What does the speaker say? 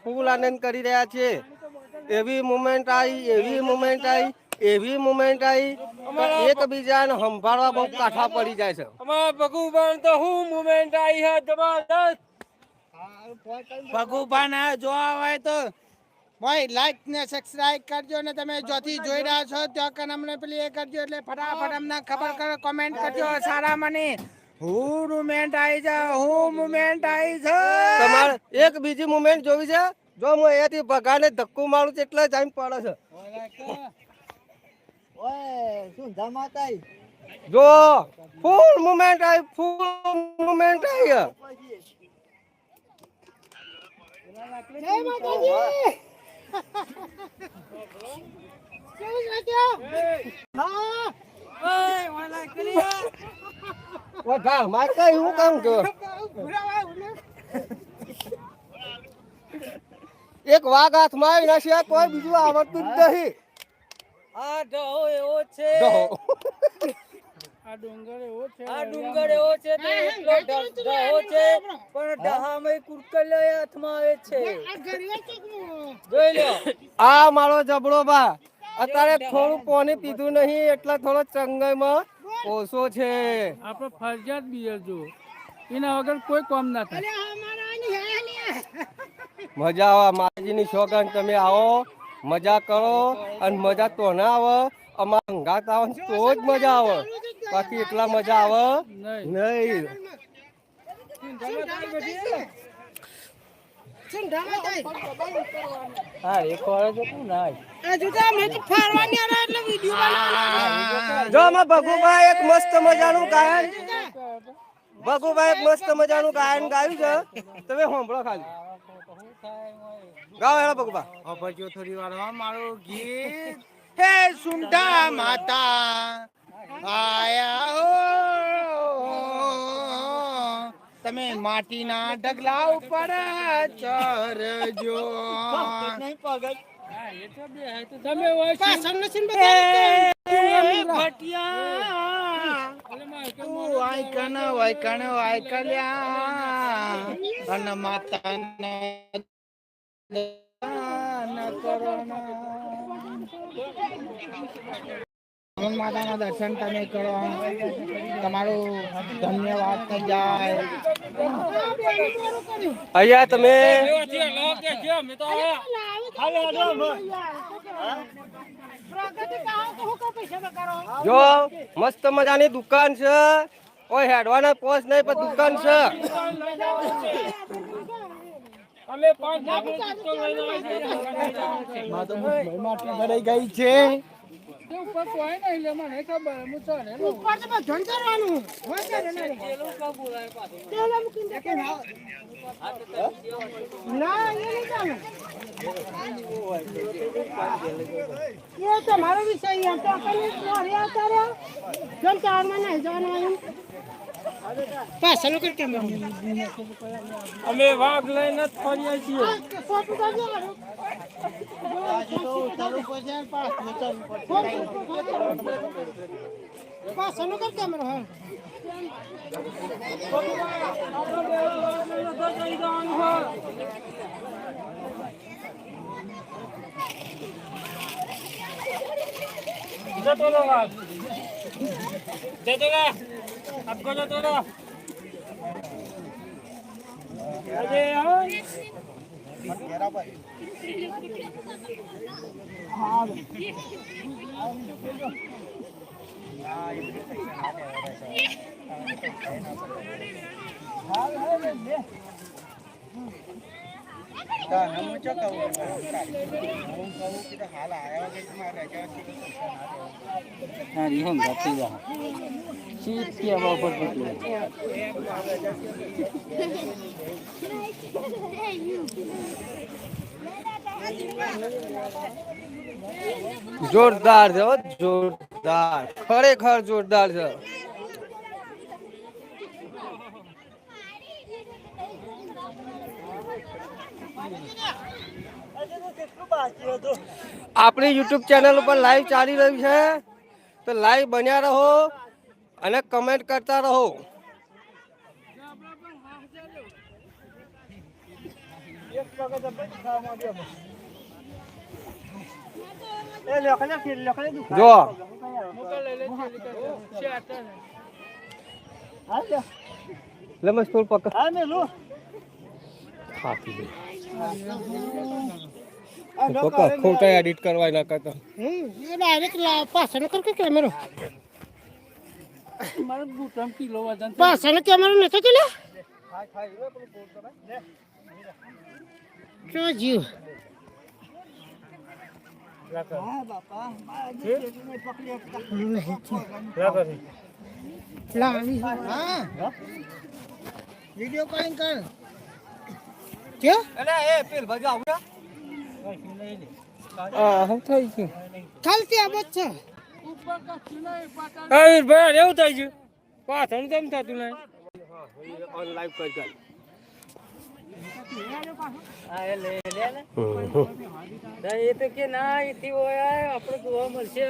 ફૂલ આનંદ કરી રહ્યા છે. એવી મુમેન્ટ આવી એકબીજાને સંભાળવા બહુ કાઠા પડી જાય છે. ભગુભાન તો હું મુમેન્ટ આવી હે જબરદસ્ત. ભગુભાન જોવા હોય તો ભાઈ લાઈક ને સબસ્ક્રાઇબ કરજો ને તમે જોથી જોઈ રહ્યા છો ત્યાં કન અમને પેલી એ કરજો એટલે ફટાફટ અમને ખબર કરો કોમેન્ટ કરજો સારા મને હું મુમેન્ટ આવી છે તમારે એક બીજી મુમેન્ટ જોવી છે. જો હું અહીંયાથી ભગાને ધક્કો મારું એટલે ટાઈમ પડે છે. જો ફૂલ મુમેન્ટ આવી જય માતાજી હું કામ કર એક વાઘ હાથમાં આવી ના સિવાય કોઈ બીજું આવડતું જ નહીં. આ ઢહો એવો છે. આ ડુંગર એવો છે તો એટલો ઢહો છે પણ ઢહામાં કુરકલે હાથમાં આવે છે. જોઈ લો આ મારો જબડો બા અત્યારે થોડું પાણી પીધું નહીં એટલે થોડો ચંગાઈમાં ઓછો છે. આપણે ફરજિયાત બિયર જો એના વગર કોઈ કામ ના થાય. મજા આવે માતાજીની શોખન તમે આવો મજા કરો અને મજા તો ના આવે અમારા હંગાત આવે તો જ મજા આવે બાકી એટલા મજા આવે નહીં. હા એક વાર જતું ના જો અમાર ભગુભાઈ એક મસ્ત મજાનું ગાયન ગાયું છે. તમે સાંભળો ખાલી ગાઓ હેલો ભગુભા અભજો થોડી વાર મારું ગીત હે સુંઢા માતા આયા હો તમે માટીના ઢગલા ઉપર ચરજો તમે અને માતા માતાના દર્શન તમે કરો તમારું ધન્યવાદ થઈ જાય. અહીંયા તમે જો મસ્ત મજાની દુકાન છે. કોઈ હેડવાના પોસ નહીં પણ દુકાન છે. અમે 5 લાખ ભરાઈ ગઈ છે. ઉપર કોઈ નહીં લે મને ખબર હું ચાલે ઉપર તો બધું કરવાનું ના એ નહીં ચાલે એ તમારો વિષય તો જમ ચારમાં નહીં જવાનું પાછળ કર કેમ અમે વાઘ લઈને જ ફરીએ છીએ. પાછળ કર કેમ જતો રહો વાઘ જતો રહો આપકો જતો રહો અરે યાર જોરદાર છે જોરદાર ખરેખર જોરદાર છે. આપણી યુટ્યુબ ચેનલ ઉપર લાઈવ ચાલી રહ્યું છે તો લાઈવ બન્યા રહો અને કમેન્ટ કરતા રહો. જો લે મસ્ત થોડું પકડ થાકી ગઈ ખોટા એડિટ કરવા ના કરતા પાછળ કર કે કેમેરો પાછળ કેમેરો નતો કે લે શું જીવ વિડિયો કોલિંગ કર કે અલે એ પેલ બાજુ આવડા હા થઈ ગયું ચાલતી આ બચ્ચા ભાઈ એવું થાય છે પાછળ કેમ થતું નહીં ઓન લાઈવ કરી ગાલ એ તો કે ના એથી હોય આપણે જોવા મળશે